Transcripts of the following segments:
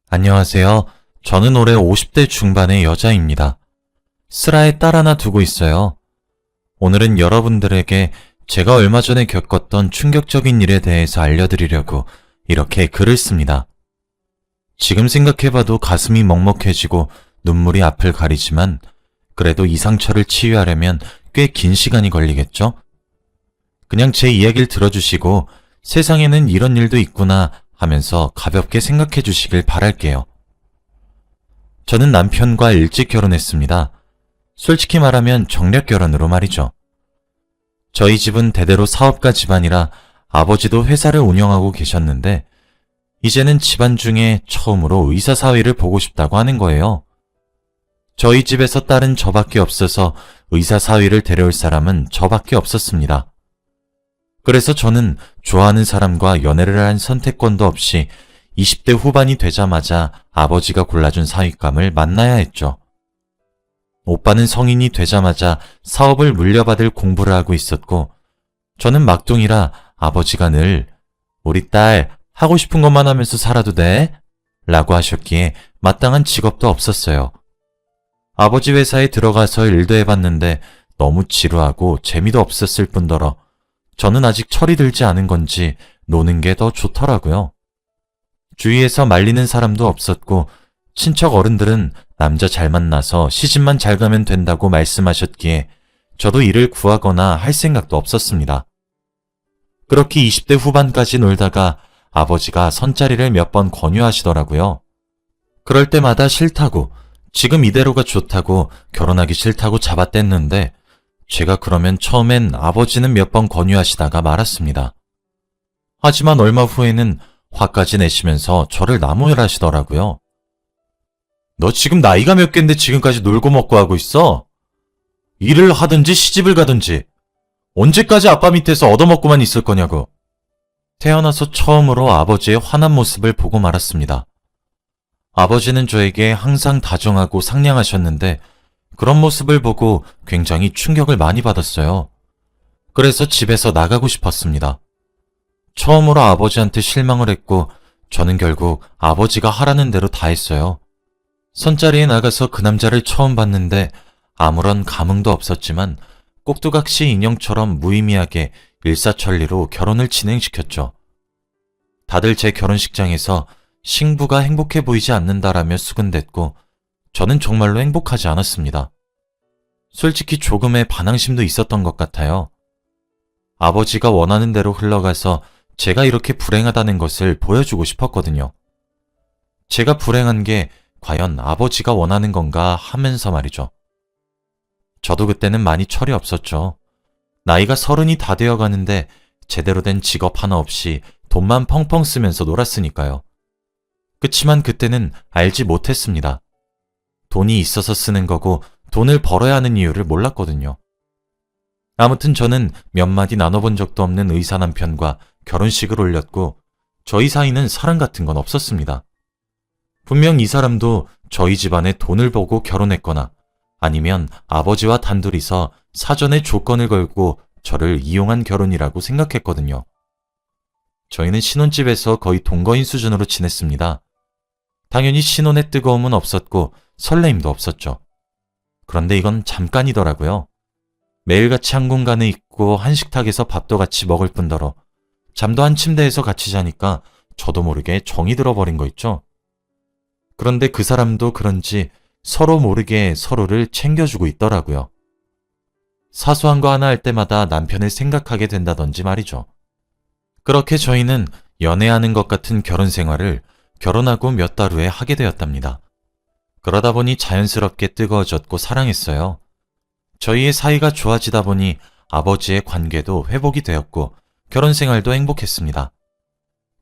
안녕하세요. 저는 올해 50대 중반의 여자입니다. 슬하에 딸 하나 두고 있어요. 오늘은 여러분들에게 제가 얼마 전에 겪었던 충격적인 일에 대해서 알려드리려고 이렇게 글을 씁니다. 지금 생각해봐도 가슴이 먹먹해지고 눈물이 앞을 가리지만 그래도 이 상처를 치유하려면 꽤 긴 시간이 걸리겠죠? 그냥 제 이야기를 들어주시고 세상에는 이런 일도 있구나 하면서 가볍게 생각해 주시길 바랄게요. 저는 남편과 일찍 결혼했습니다. 솔직히 말하면 정략 결혼으로 말이죠. 저희 집은 대대로 사업가 집안이라 아버지도 회사를 운영하고 계셨는데 이제는 집안 중에 처음으로 의사 사위를 보고 싶다고 하는 거예요. 저희 집에서 딸은 저밖에 없어서 의사 사위를 데려올 사람은 저밖에 없었습니다. 그래서 저는 좋아하는 사람과 연애를 한 선택권도 없이 20대 후반이 되자마자 아버지가 골라준 사윗감을 만나야 했죠. 오빠는 성인이 되자마자 사업을 물려받을 공부를 하고 있었고 저는 막둥이라 아버지가 늘 우리 딸 하고 싶은 것만 하면서 살아도 돼? 라고 하셨기에 마땅한 직업도 없었어요. 아버지 회사에 들어가서 일도 해봤는데 너무 지루하고 재미도 없었을 뿐더러 저는 아직 철이 들지 않은 건지 노는 게 더 좋더라고요. 주위에서 말리는 사람도 없었고 친척 어른들은 남자 잘 만나서 시집만 잘 가면 된다고 말씀하셨기에 저도 일을 구하거나 할 생각도 없었습니다. 그렇게 20대 후반까지 놀다가 아버지가 선자리를 몇 번 권유하시더라고요. 그럴 때마다 싫다고, 지금 이대로가 좋다고, 결혼하기 싫다고 잡아댔는데 제가 그러면 처음엔 아버지는 몇 번 권유하시다가 말았습니다. 하지만 얼마 후에는 화까지 내시면서 저를 나무랄하시더라고요. 너 지금 나이가 몇 갠데 지금까지 놀고 먹고 하고 있어? 일을 하든지 시집을 가든지 언제까지 아빠 밑에서 얻어먹고만 있을 거냐고. 태어나서 처음으로 아버지의 화난 모습을 보고 말았습니다. 아버지는 저에게 항상 다정하고 상냥하셨는데 그런 모습을 보고 굉장히 충격을 많이 받았어요. 그래서 집에서 나가고 싶었습니다. 처음으로 아버지한테 실망을 했고 저는 결국 아버지가 하라는 대로 다 했어요. 선자리에 나가서 그 남자를 처음 봤는데 아무런 감흥도 없었지만 꼭두각시 인형처럼 무의미하게 일사천리로 결혼을 진행시켰죠. 다들 제 결혼식장에서 신부가 행복해 보이지 않는다라며 수근댔고 저는 정말로 행복하지 않았습니다. 솔직히 조금의 반항심도 있었던 것 같아요. 아버지가 원하는 대로 흘러가서 제가 이렇게 불행하다는 것을 보여주고 싶었거든요. 제가 불행한 게 과연 아버지가 원하는 건가 하면서 말이죠. 저도 그때는 많이 철이 없었죠. 나이가 30이 다 되어 가는데 제대로 된 직업 하나 없이 돈만 펑펑 쓰면서 놀았으니까요. 그치만 그때는 알지 못했습니다. 돈이 있어서 쓰는 거고 돈을 벌어야 하는 이유를 몰랐거든요. 아무튼 저는 몇 마디 나눠본 적도 없는 의사 남편과 결혼식을 올렸고 저희 사이는 사랑 같은 건 없었습니다. 분명 이 사람도 저희 집안에 돈을 보고 결혼했거나 아니면 아버지와 단둘이서 사전에 조건을 걸고 저를 이용한 결혼이라고 생각했거든요. 저희는 신혼집에서 거의 동거인 수준으로 지냈습니다. 당연히 신혼의 뜨거움은 없었고 설레임도 없었죠. 그런데 이건 잠깐이더라고요. 매일같이 한 공간에 있고 한 식탁에서 밥도 같이 먹을 뿐더러 잠도 한 침대에서 같이 자니까 저도 모르게 정이 들어버린 거 있죠. 그런데 그 사람도 그런지 서로 모르게 서로를 챙겨주고 있더라고요. 사소한 거 하나 할 때마다 남편을 생각하게 된다던지 말이죠. 그렇게 저희는 연애하는 것 같은 결혼 생활을 결혼하고 몇 달 후에 하게 되었답니다. 그러다 보니 자연스럽게 뜨거워졌고 사랑했어요. 저희의 사이가 좋아지다 보니 아버지의 관계도 회복이 되었고 결혼 생활도 행복했습니다.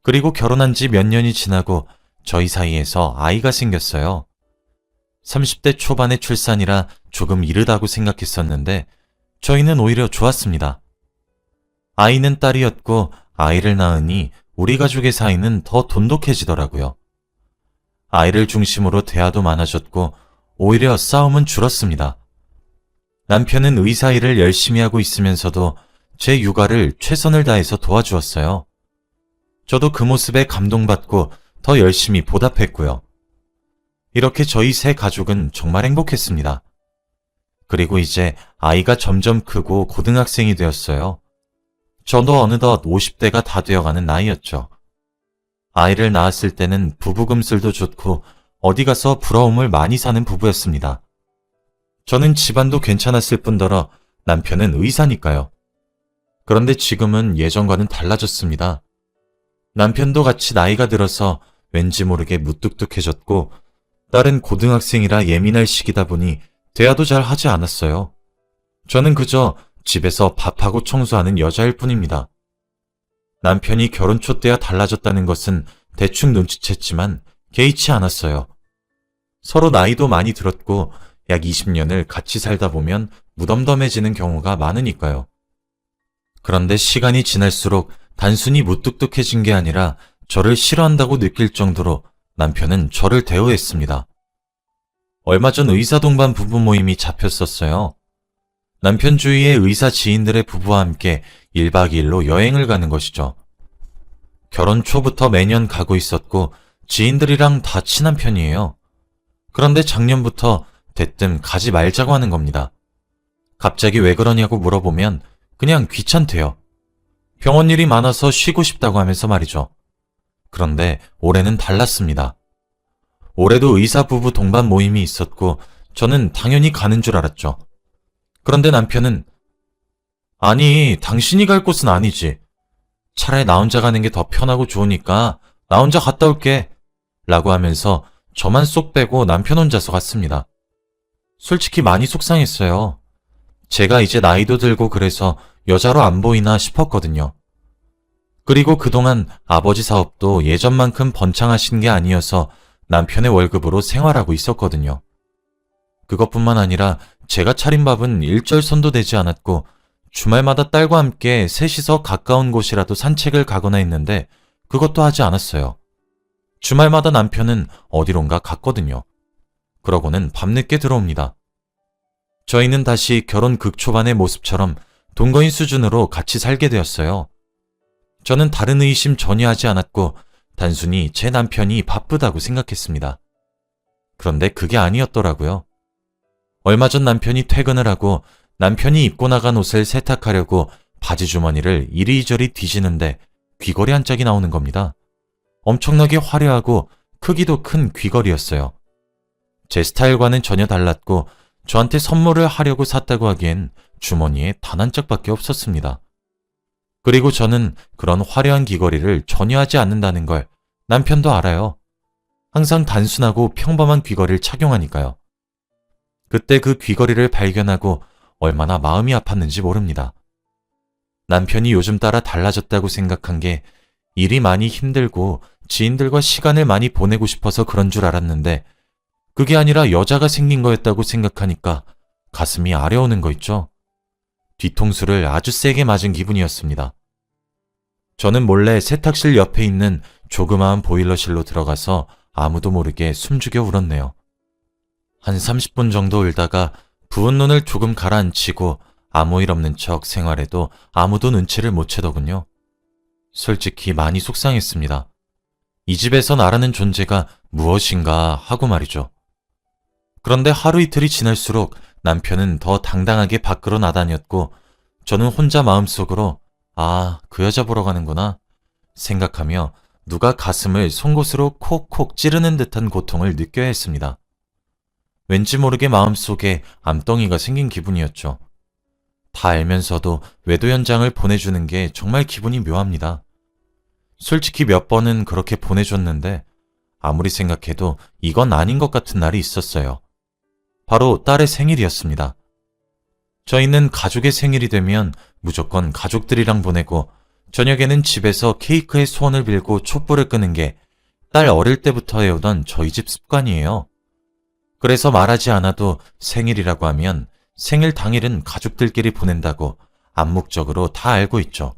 그리고 결혼한 지 몇 년이 지나고 저희 사이에서 아이가 생겼어요. 30대 초반의 출산이라 조금 이르다고 생각했었는데 저희는 오히려 좋았습니다. 아이는 딸이었고 아이를 낳으니 우리 가족의 사이는 더 돈독해지더라고요. 아이를 중심으로 대화도 많아졌고 오히려 싸움은 줄었습니다. 남편은 의사 일을 열심히 하고 있으면서도 제 육아를 최선을 다해서 도와주었어요. 저도 그 모습에 감동받고 더 열심히 보답했고요. 이렇게 저희 세 가족은 정말 행복했습니다. 그리고 이제 아이가 점점 크고 고등학생이 되었어요. 저도 어느덧 50대가 다 되어가는 나이였죠. 아이를 낳았을 때는 부부 금슬도 좋고 어디 가서 부러움을 많이 사는 부부였습니다. 저는 집안도 괜찮았을 뿐더러 남편은 의사니까요. 그런데 지금은 예전과는 달라졌습니다. 남편도 같이 나이가 들어서 왠지 모르게 무뚝뚝해졌고 딸은 고등학생이라 예민할 시기다 보니 대화도 잘 하지 않았어요. 저는 그저 집에서 밥하고 청소하는 여자일 뿐입니다. 남편이 결혼 초 때와 달라졌다는 것은 대충 눈치챘지만 개의치 않았어요. 서로 나이도 많이 들었고 약 20년을 같이 살다 보면 무덤덤해지는 경우가 많으니까요. 그런데 시간이 지날수록 단순히 무뚝뚝해진 게 아니라 저를 싫어한다고 느낄 정도로 남편은 저를 대우했습니다. 얼마 전 의사 동반 부부 모임이 잡혔었어요. 남편 주위의 의사 지인들의 부부와 함께 1박 2일로 여행을 가는 것이죠. 결혼 초부터 매년 가고 있었고 지인들이랑 다 친한 편이에요. 그런데 작년부터 대뜸 가지 말자고 하는 겁니다. 갑자기 왜 그러냐고 물어보면 그냥 귀찮대요. 병원 일이 많아서 쉬고 싶다고 하면서 말이죠. 그런데 올해는 달랐습니다. 올해도 의사 부부 동반 모임이 있었고 저는 당연히 가는 줄 알았죠. 그런데 남편은 아니, 당신이 갈 곳은 아니지. 차라리 나 혼자 가는 게 더 편하고 좋으니까 나 혼자 갔다 올게. 라고 하면서 저만 쏙 빼고 남편 혼자서 갔습니다. 솔직히 많이 속상했어요. 제가 이제 나이도 들고 그래서 여자로 안 보이나 싶었거든요. 그리고 그동안 아버지 사업도 예전만큼 번창하신 게 아니어서 남편의 월급으로 생활하고 있었거든요. 그것뿐만 아니라 제가 차린 밥은 일절선도 되지 않았고 주말마다 딸과 함께 셋이서 가까운 곳이라도 산책을 가거나 했는데 그것도 하지 않았어요. 주말마다 남편은 어디론가 갔거든요. 그러고는 밤늦게 들어옵니다. 저희는 다시 결혼 극초반의 모습처럼 동거인 수준으로 같이 살게 되었어요. 저는 다른 의심 전혀 하지 않았고 단순히 제 남편이 바쁘다고 생각했습니다. 그런데 그게 아니었더라고요. 얼마 전 남편이 퇴근을 하고 남편이 입고 나간 옷을 세탁하려고 바지 주머니를 이리저리 뒤지는데 귀걸이 한 짝이 나오는 겁니다. 엄청나게 화려하고 크기도 큰 귀걸이였어요. 제 스타일과는 전혀 달랐고 저한테 선물을 하려고 샀다고 하기엔 주머니에 단 한 짝밖에 없었습니다. 그리고 저는 그런 화려한 귀걸이를 전혀 하지 않는다는 걸 남편도 알아요. 항상 단순하고 평범한 귀걸이를 착용하니까요. 그때 그 귀걸이를 발견하고 얼마나 마음이 아팠는지 모릅니다. 남편이 요즘 따라 달라졌다고 생각한 게 일이 많이 힘들고 지인들과 시간을 많이 보내고 싶어서 그런 줄 알았는데 그게 아니라 여자가 생긴 거였다고 생각하니까 가슴이 아려오는 거 있죠. 뒤통수를 아주 세게 맞은 기분이었습니다. 저는 몰래 세탁실 옆에 있는 조그마한 보일러실로 들어가서 아무도 모르게 숨죽여 울었네요. 한 30분 정도 울다가 부은 눈을 조금 가라앉히고 아무 일 없는 척 생활해도 아무도 눈치를 못 채더군요. 솔직히 많이 속상했습니다. 이 집에서 나라는 존재가 무엇인가 하고 말이죠. 그런데 하루 이틀이 지날수록 남편은 더 당당하게 밖으로 나다녔고 저는 혼자 마음속으로 아, 그 여자 보러 가는구나 생각하며 누가 가슴을 송곳으로 콕콕 찌르는 듯한 고통을 느껴야 했습니다. 왠지 모르게 마음속에 암덩이가 생긴 기분이었죠. 다 알면서도 외도 연장을 보내주는 게 정말 기분이 묘합니다. 솔직히 몇 번은 그렇게 보내줬는데 아무리 생각해도 이건 아닌 것 같은 날이 있었어요. 바로 딸의 생일이었습니다. 저희는 가족의 생일이 되면 무조건 가족들이랑 보내고 저녁에는 집에서 케이크에 소원을 빌고 촛불을 끄는 게 딸 어릴 때부터 해오던 저희 집 습관이에요. 그래서 말하지 않아도 생일이라고 하면 생일 당일은 가족들끼리 보낸다고 암묵적으로 다 알고 있죠.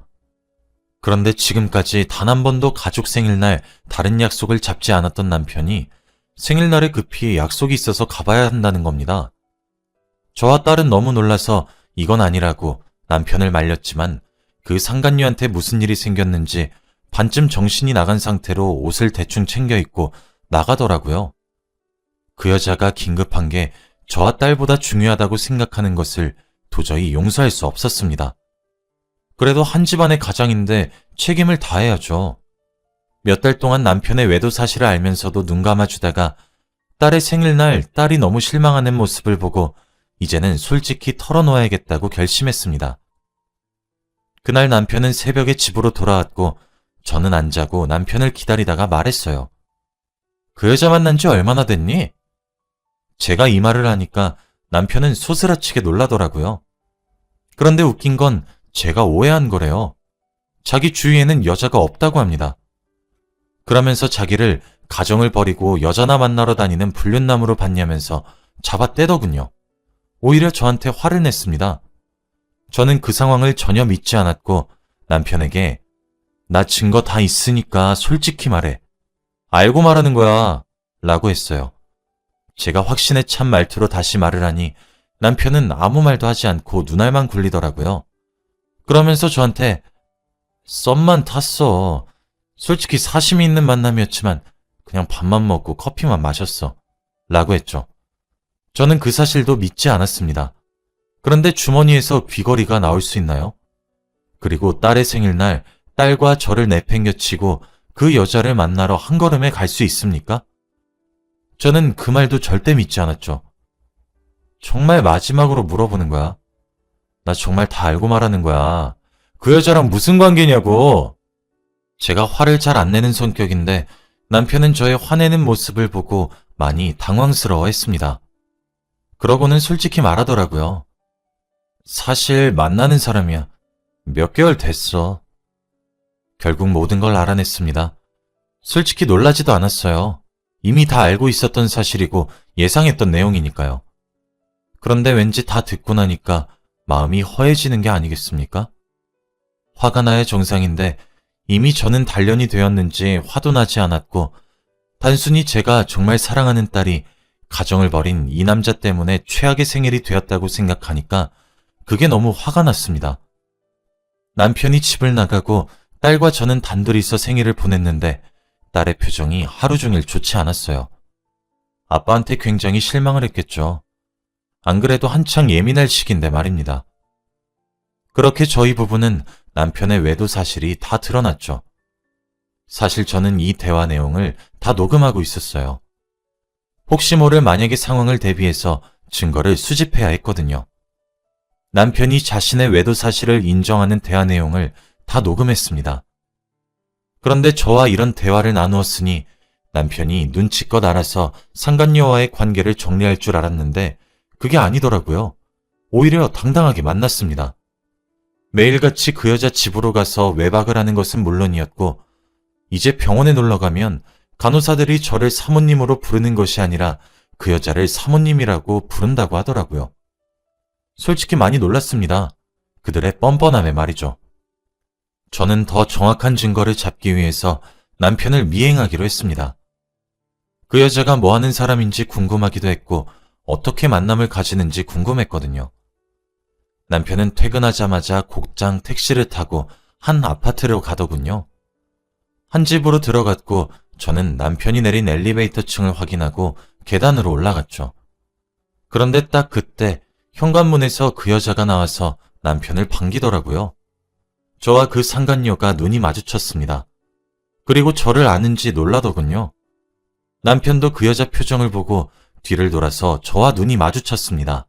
그런데 지금까지 단 한 번도 가족 생일날 다른 약속을 잡지 않았던 남편이 생일날에 급히 약속이 있어서 가봐야 한다는 겁니다. 저와 딸은 너무 놀라서 이건 아니라고 남편을 말렸지만 그 상간녀한테 무슨 일이 생겼는지 반쯤 정신이 나간 상태로 옷을 대충 챙겨 입고 나가더라고요. 그 여자가 긴급한 게 저와 딸보다 중요하다고 생각하는 것을 도저히 용서할 수 없었습니다. 그래도 한 집안의 가장인데 책임을 다해야죠. 몇 달 동안 남편의 외도 사실을 알면서도 눈 감아주다가 딸의 생일날 딸이 너무 실망하는 모습을 보고 이제는 솔직히 털어놓아야겠다고 결심했습니다. 그날 남편은 새벽에 집으로 돌아왔고 저는 안 자고 남편을 기다리다가 말했어요. 그 여자 만난 지 얼마나 됐니? 제가 이 말을 하니까 남편은 소스라치게 놀라더라고요. 그런데 웃긴 건 제가 오해한 거래요. 자기 주위에는 여자가 없다고 합니다. 그러면서 자기를 가정을 버리고 여자나 만나러 다니는 불륜남으로 봤냐면서 잡아떼더군요. 오히려 저한테 화를 냈습니다. 저는 그 상황을 전혀 믿지 않았고 남편에게 나 증거 다 있으니까 솔직히 말해. 알고 말하는 거야 라고 했어요. 제가 확신에 찬 말투로 다시 말을 하니 남편은 아무 말도 하지 않고 눈알만 굴리더라고요. 그러면서 저한테 썸만 탔어. 솔직히 사심이 있는 만남이었지만 그냥 밥만 먹고 커피만 마셨어. 라고 했죠. 저는 그 사실도 믿지 않았습니다. 그런데 주머니에서 귀걸이가 나올 수 있나요? 그리고 딸의 생일날 딸과 저를 내팽겨치고 그 여자를 만나러 한 걸음에 갈 수 있습니까? 저는 그 말도 절대 믿지 않았죠. 정말 마지막으로 물어보는 거야. 나 정말 다 알고 말하는 거야. 그 여자랑 무슨 관계냐고. 제가 화를 잘 안 내는 성격인데 남편은 저의 화내는 모습을 보고 많이 당황스러워했습니다. 그러고는 솔직히 말하더라고요. 사실 만나는 사람이야. 몇 개월 됐어. 결국 모든 걸 알아냈습니다. 솔직히 놀라지도 않았어요. 이미 다 알고 있었던 사실이고 예상했던 내용이니까요. 그런데 왠지 다 듣고 나니까 마음이 허해지는 게 아니겠습니까? 화가 나야 정상인데 이미 저는 단련이 되었는지 화도 나지 않았고 단순히 제가 정말 사랑하는 딸이 가정을 버린 이 남자 때문에 최악의 생일이 되었다고 생각하니까 그게 너무 화가 났습니다. 남편이 집을 나가고 딸과 저는 단둘이서 생일을 보냈는데 딸의 표정이 하루 종일 좋지 않았어요. 아빠한테 굉장히 실망을 했겠죠. 안 그래도 한창 예민할 시기인데 말입니다. 그렇게 저희 부부는 남편의 외도 사실이 다 드러났죠. 사실 저는 이 대화 내용을 다 녹음하고 있었어요. 혹시 모를 만약의 상황을 대비해서 증거를 수집해야 했거든요. 남편이 자신의 외도 사실을 인정하는 대화 내용을 다 녹음했습니다. 그런데 저와 이런 대화를 나누었으니 남편이 눈치껏 알아서 상간녀와의 관계를 정리할 줄 알았는데 그게 아니더라고요. 오히려 당당하게 만났습니다. 매일같이 그 여자 집으로 가서 외박을 하는 것은 물론이었고 이제 병원에 놀러가면 간호사들이 저를 사모님으로 부르는 것이 아니라 그 여자를 사모님이라고 부른다고 하더라고요. 솔직히 많이 놀랐습니다. 그들의 뻔뻔함에 말이죠. 저는 더 정확한 증거를 잡기 위해서 남편을 미행하기로 했습니다. 그 여자가 뭐 하는 사람인지 궁금하기도 했고 어떻게 만남을 가지는지 궁금했거든요. 남편은 퇴근하자마자 곧장 택시를 타고 한 아파트로 가더군요. 한 집으로 들어갔고 저는 남편이 내린 엘리베이터 층을 확인하고 계단으로 올라갔죠. 그런데 딱 그때 현관문에서 그 여자가 나와서 남편을 반기더라고요. 저와 그 상간녀가 눈이 마주쳤습니다. 그리고 저를 아는지 놀라더군요. 남편도 그 여자 표정을 보고 뒤를 돌아서 저와 눈이 마주쳤습니다.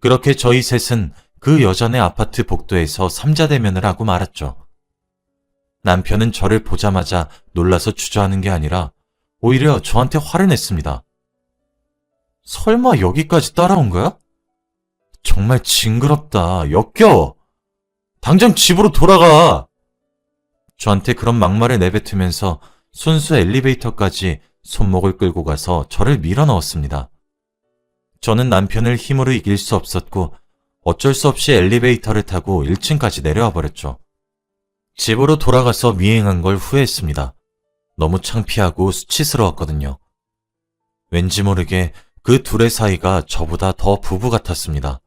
그렇게 저희 셋은 그 여자네 아파트 복도에서 삼자대면을 하고 말았죠. 남편은 저를 보자마자 놀라서 주저하는 게 아니라 오히려 저한테 화를 냈습니다. 설마 여기까지 따라온 거야? 정말 징그럽다. 역겨워. 당장 집으로 돌아가. 저한테 그런 막말을 내뱉으면서 손수 엘리베이터까지 손목을 끌고 가서 저를 밀어 넣었습니다. 저는 남편을 힘으로 이길 수 없었고 어쩔 수 없이 엘리베이터를 타고 1층까지 내려와 버렸죠. 집으로 돌아가서 미행한 걸 후회했습니다. 너무 창피하고 수치스러웠거든요. 왠지 모르게 그 둘의 사이가 저보다 더 부부 같았습니다.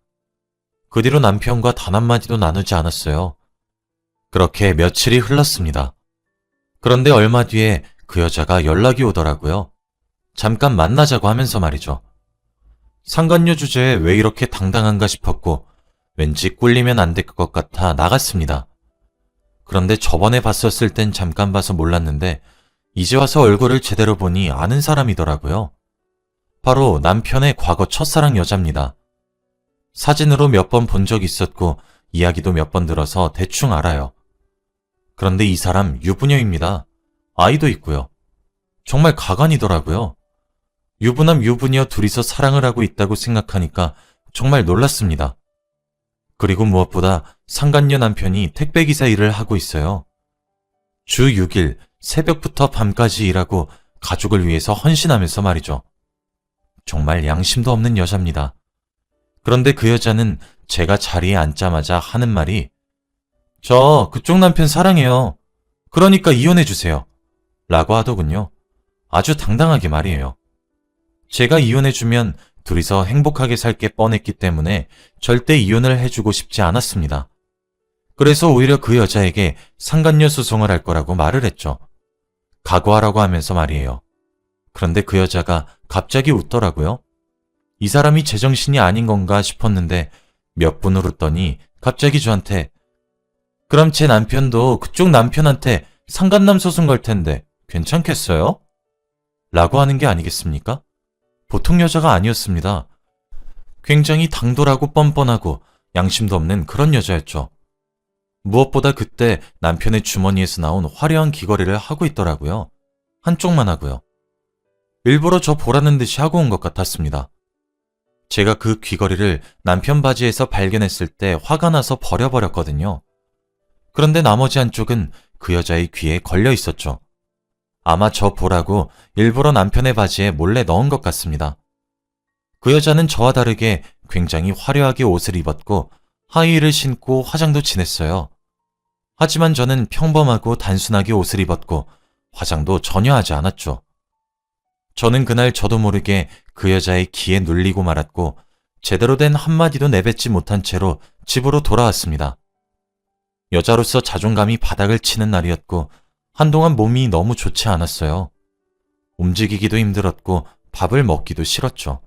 그 뒤로 남편과 단 한마디도 나누지 않았어요. 그렇게 며칠이 흘렀습니다. 그런데 얼마 뒤에 그 여자가 연락이 오더라고요. 잠깐 만나자고 하면서 말이죠. 상간녀 주제에 왜 이렇게 당당한가 싶었고 왠지 꿀리면 안 될 것 같아 나갔습니다. 그런데 저번에 봤었을 땐 잠깐 봐서 몰랐는데 이제 와서 얼굴을 제대로 보니 아는 사람이더라고요. 바로 남편의 과거 첫사랑 여자입니다. 사진으로 몇 번 본 적 있었고 이야기도 몇 번 들어서 대충 알아요. 그런데 이 사람 유부녀입니다. 아이도 있고요. 정말 가관이더라고요. 유부남 유부녀 둘이서 사랑을 하고 있다고 생각하니까 정말 놀랐습니다. 그리고 무엇보다 상간녀 남편이 택배기사 일을 하고 있어요. 주 6일 새벽부터 밤까지 일하고 가족을 위해서 헌신하면서 말이죠. 정말 양심도 없는 여자입니다. 그런데 그 여자는 제가 자리에 앉자마자 하는 말이 저 그쪽 남편 사랑해요. 그러니까 이혼해주세요. 라고 하더군요. 아주 당당하게 말이에요. 제가 이혼해주면 둘이서 행복하게 살 게 뻔했기 때문에 절대 이혼을 해주고 싶지 않았습니다. 그래서 오히려 그 여자에게 상간녀 소송을 할 거라고 말을 했죠. 각오하라고 하면서 말이에요. 그런데 그 여자가 갑자기 웃더라고요. 이 사람이 제정신이 아닌 건가 싶었는데 몇 분 후었더니 갑자기 저한테 그럼 제 남편도 그쪽 남편한테 상간남 소송 걸 텐데 괜찮겠어요? 라고 하는 게 아니겠습니까? 보통 여자가 아니었습니다. 굉장히 당돌하고 뻔뻔하고 양심도 없는 그런 여자였죠. 무엇보다 그때 남편의 주머니에서 나온 화려한 귀걸이를 하고 있더라고요. 한쪽만 하고요. 일부러 저 보라는 듯이 하고 온 것 같았습니다. 제가 그 귀걸이를 남편 바지에서 발견했을 때 화가 나서 버려버렸거든요. 그런데 나머지 한쪽은 그 여자의 귀에 걸려 있었죠. 아마 저 보라고 일부러 남편의 바지에 몰래 넣은 것 같습니다. 그 여자는 저와 다르게 굉장히 화려하게 옷을 입었고 하이힐을 신고 화장도 진했어요. 하지만 저는 평범하고 단순하게 옷을 입었고 화장도 전혀 하지 않았죠. 저는 그날 저도 모르게 그 여자의 기에 눌리고 말았고 제대로 된 한마디도 내뱉지 못한 채로 집으로 돌아왔습니다. 여자로서 자존감이 바닥을 치는 날이었고 한동안 몸이 너무 좋지 않았어요. 움직이기도 힘들었고 밥을 먹기도 싫었죠.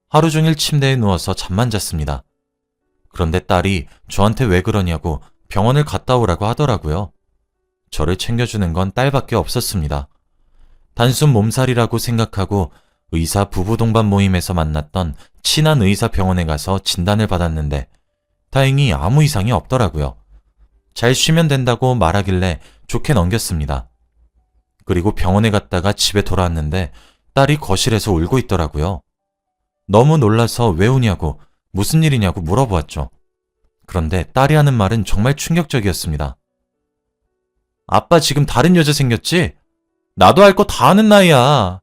하루 종일 침대에 누워서 잠만 잤습니다. 그런데 딸이 저한테 왜 그러냐고 병원을 갔다 오라고 하더라고요. 저를 챙겨주는 건 딸밖에 없었습니다. 단순 몸살이라고 생각하고 의사 부부 동반 모임에서 만났던 친한 의사 병원에 가서 진단을 받았는데 다행히 아무 이상이 없더라고요. 잘 쉬면 된다고 말하길래 좋게 넘겼습니다. 그리고 병원에 갔다가 집에 돌아왔는데 딸이 거실에서 울고 있더라고요. 너무 놀라서 왜 우냐고 무슨 일이냐고 물어보았죠. 그런데 딸이 하는 말은 정말 충격적이었습니다. 아빠 지금 다른 여자 생겼지? 나도 알 거 다 아는 나이야.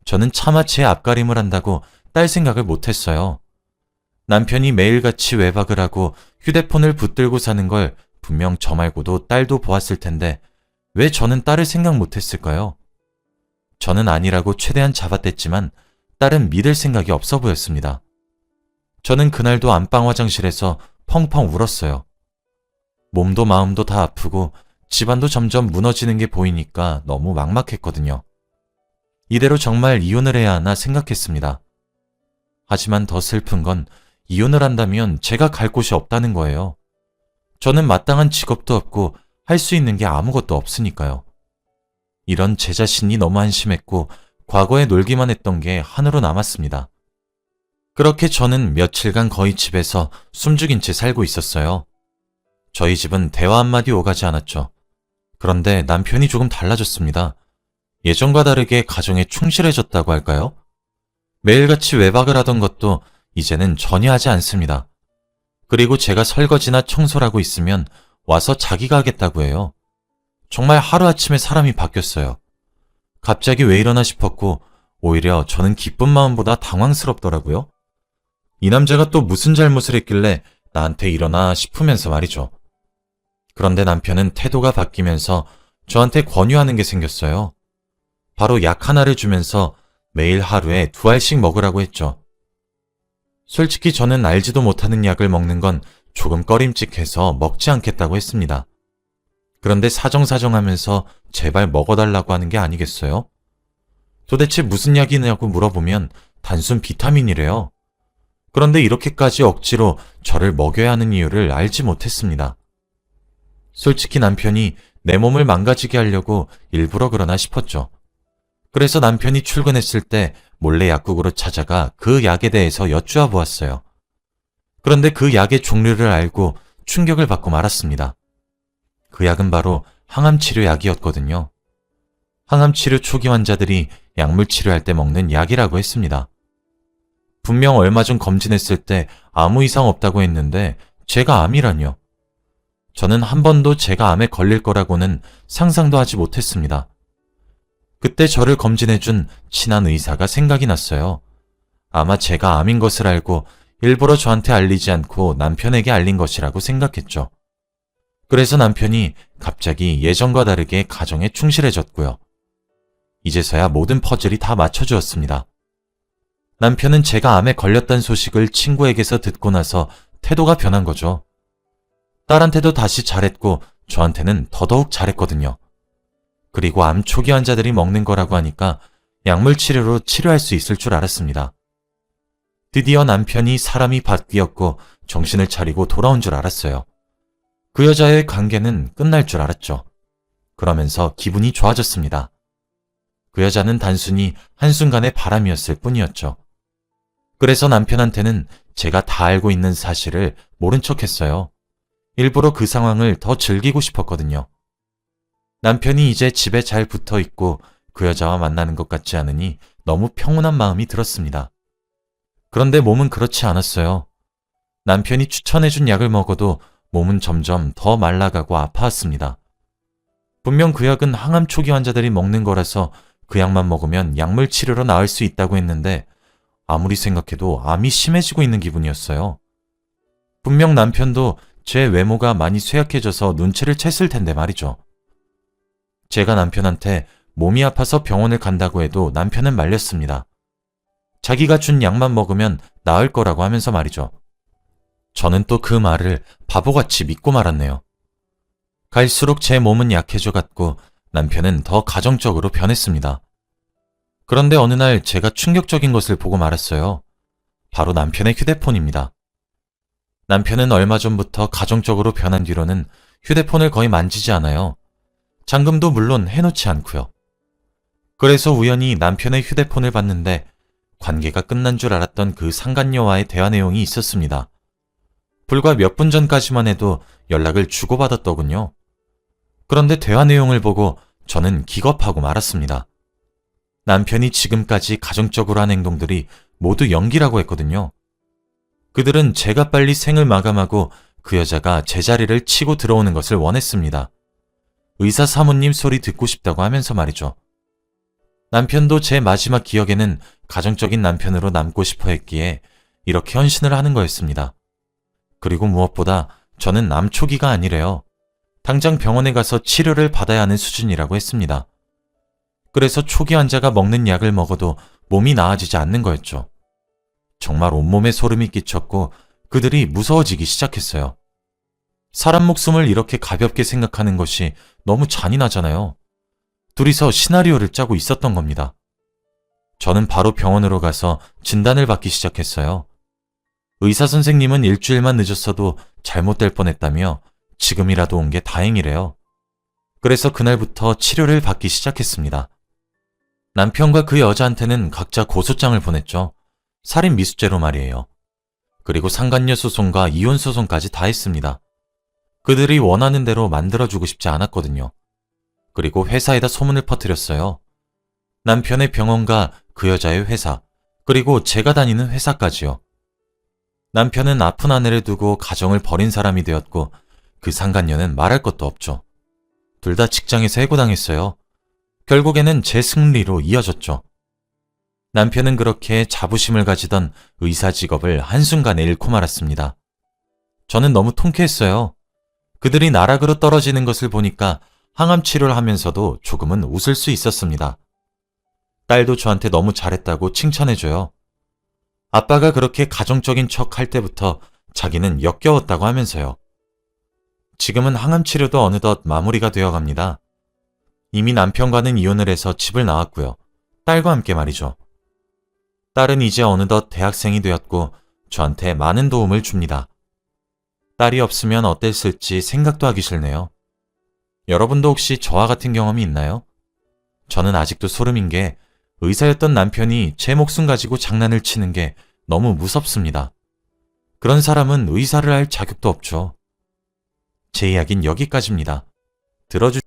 저는 차마 제 앞가림을 한다고 딸 생각을 못했어요. 남편이 매일같이 외박을 하고 휴대폰을 붙들고 사는 걸 분명 저 말고도 딸도 보았을 텐데 왜 저는 딸을 생각 못했을까요? 저는 아니라고 최대한 잡아댔지만 딸은 믿을 생각이 없어 보였습니다. 저는 그날도 안방 화장실에서 펑펑 울었어요. 몸도 마음도 다 아프고 집안도 점점 무너지는 게 보이니까 너무 막막했거든요. 이대로 정말 이혼을 해야 하나 생각했습니다. 하지만 더 슬픈 건 이혼을 한다면 제가 갈 곳이 없다는 거예요. 저는 마땅한 직업도 없고 할 수 있는 게 아무것도 없으니까요. 이런 제 자신이 너무 한심했고 과거에 놀기만 했던 게 한으로 남았습니다. 그렇게 저는 며칠간 거의 집에서 숨죽인 채 살고 있었어요. 저희 집은 대화 한마디 오가지 않았죠. 그런데 남편이 조금 달라졌습니다. 예전과 다르게 가정에 충실해졌다고 할까요? 매일같이 외박을 하던 것도 이제는 전혀 하지 않습니다. 그리고 제가 설거지나 청소를 하고 있으면 와서 자기가 하겠다고 해요. 정말 하루아침에 사람이 바뀌었어요. 갑자기 왜 이러나 싶었고 오히려 저는 기쁜 마음보다 당황스럽더라고요. 이 남자가 또 무슨 잘못을 했길래 나한테 이러나 싶으면서 말이죠. 그런데 남편은 태도가 바뀌면서 저한테 권유하는 게 생겼어요. 바로 약 하나를 주면서 매일 하루에 2알씩 먹으라고 했죠. 솔직히 저는 알지도 못하는 약을 먹는 건 조금 꺼림칙해서 먹지 않겠다고 했습니다. 그런데 사정사정하면서 제발 먹어달라고 하는 게 아니겠어요? 도대체 무슨 약이냐고 물어보면 단순 비타민이래요. 그런데 이렇게까지 억지로 저를 먹여야 하는 이유를 알지 못했습니다. 솔직히 남편이 내 몸을 망가지게 하려고 일부러 그러나 싶었죠. 그래서 남편이 출근했을 때 몰래 약국으로 찾아가 그 약에 대해서 여쭈어 보았어요. 그런데 그 약의 종류를 알고 충격을 받고 말았습니다. 그 약은 바로 항암치료 약이었거든요. 항암치료 초기 환자들이 약물 치료할 때 먹는 약이라고 했습니다. 분명 얼마 전 검진했을 때 아무 이상 없다고 했는데 제가 암이라뇨. 저는 한 번도 제가 암에 걸릴 거라고는 상상도 하지 못했습니다. 그때 저를 검진해준 친한 의사가 생각이 났어요. 아마 제가 암인 것을 알고 일부러 저한테 알리지 않고 남편에게 알린 것이라고 생각했죠. 그래서 남편이 갑자기 예전과 다르게 가정에 충실해졌고요. 이제서야 모든 퍼즐이 다 맞춰주었습니다. 남편은 제가 암에 걸렸다는 소식을 친구에게서 듣고 나서 태도가 변한 거죠. 딸한테도 다시 잘했고 저한테는 더더욱 잘했거든요. 그리고 암 초기 환자들이 먹는 거라고 하니까 약물 치료로 치료할 수 있을 줄 알았습니다. 드디어 남편이 사람이 바뀌었고 정신을 차리고 돌아온 줄 알았어요. 그 여자의 관계는 끝날 줄 알았죠. 그러면서 기분이 좋아졌습니다. 그 여자는 단순히 한순간의 바람이었을 뿐이었죠. 그래서 남편한테는 제가 다 알고 있는 사실을 모른 척했어요. 일부러 그 상황을 더 즐기고 싶었거든요. 남편이 이제 집에 잘 붙어 있고 그 여자와 만나는 것 같지 않으니 너무 평온한 마음이 들었습니다. 그런데 몸은 그렇지 않았어요. 남편이 추천해준 약을 먹어도 몸은 점점 더 말라가고 아파왔습니다. 분명 그 약은 항암 초기 환자들이 먹는 거라서 그 약만 먹으면 약물 치료로 나을 수 있다고 했는데 아무리 생각해도 암이 심해지고 있는 기분이었어요. 분명 남편도 제 외모가 많이 쇠약해져서 눈치를 챘을 텐데 말이죠. 제가 남편한테 몸이 아파서 병원을 간다고 해도 남편은 말렸습니다. 자기가 준 약만 먹으면 나을 거라고 하면서 말이죠. 저는 또 그 말을 바보같이 믿고 말았네요. 갈수록 제 몸은 약해져 갔고 남편은 더 가정적으로 변했습니다. 그런데 어느 날 제가 충격적인 것을 보고 말았어요. 바로 남편의 휴대폰입니다. 남편은 얼마 전부터 가정적으로 변한 뒤로는 휴대폰을 거의 만지지 않아요. 잠금도 물론 해놓지 않고요. 그래서 우연히 남편의 휴대폰을 봤는데 관계가 끝난 줄 알았던 그 상간녀와의 대화 내용이 있었습니다. 불과 몇 분 전까지만 해도 연락을 주고받았더군요. 그런데 대화 내용을 보고 저는 기겁하고 말았습니다. 남편이 지금까지 가정적으로 한 행동들이 모두 연기라고 했거든요. 그들은 제가 빨리 생을 마감하고 그 여자가 제 자리를 치고 들어오는 것을 원했습니다. 의사 사모님 소리 듣고 싶다고 하면서 말이죠. 남편도 제 마지막 기억에는 가정적인 남편으로 남고 싶어 했기에 이렇게 헌신을 하는 거였습니다. 그리고 무엇보다 저는 암 초기가 아니래요. 당장 병원에 가서 치료를 받아야 하는 수준이라고 했습니다. 그래서 초기 환자가 먹는 약을 먹어도 몸이 나아지지 않는 거였죠. 정말 온몸에 소름이 끼쳤고 그들이 무서워지기 시작했어요. 사람 목숨을 이렇게 가볍게 생각하는 것이 너무 잔인하잖아요. 둘이서 시나리오를 짜고 있었던 겁니다. 저는 바로 병원으로 가서 진단을 받기 시작했어요. 의사 선생님은 일주일만 늦었어도 잘못될 뻔했다며 지금이라도 온 게 다행이래요. 그래서 그날부터 치료를 받기 시작했습니다. 남편과 그 여자한테는 각자 고소장을 보냈죠. 살인 미수죄로 말이에요. 그리고 상간녀 소송과 이혼 소송까지 다 했습니다. 그들이 원하는 대로 만들어주고 싶지 않았거든요. 그리고 회사에다 소문을 퍼뜨렸어요. 남편의 병원과 그 여자의 회사, 그리고 제가 다니는 회사까지요. 남편은 아픈 아내를 두고 가정을 버린 사람이 되었고 그 상간녀는 말할 것도 없죠. 둘 다 직장에서 해고당했어요. 결국에는 제 승리로 이어졌죠. 남편은 그렇게 자부심을 가지던 의사 직업을 한순간에 잃고 말았습니다. 저는 너무 통쾌했어요. 그들이 나락으로 떨어지는 것을 보니까 항암 치료를 하면서도 조금은 웃을 수 있었습니다. 딸도 저한테 너무 잘했다고 칭찬해줘요. 아빠가 그렇게 가정적인 척 할 때부터 자기는 역겨웠다고 하면서요. 지금은 항암 치료도 어느덧 마무리가 되어 갑니다. 이미 남편과는 이혼을 해서 집을 나왔고요. 딸과 함께 말이죠. 딸은 이제 어느덧 대학생이 되었고 저한테 많은 도움을 줍니다. 딸이 없으면 어땠을지 생각도 하기 싫네요. 여러분도 혹시 저와 같은 경험이 있나요? 저는 아직도 소름인 게 의사였던 남편이 제 목숨 가지고 장난을 치는 게 너무 무섭습니다. 그런 사람은 의사를 할 자격도 없죠. 제 이야기는 여기까지입니다. 들어주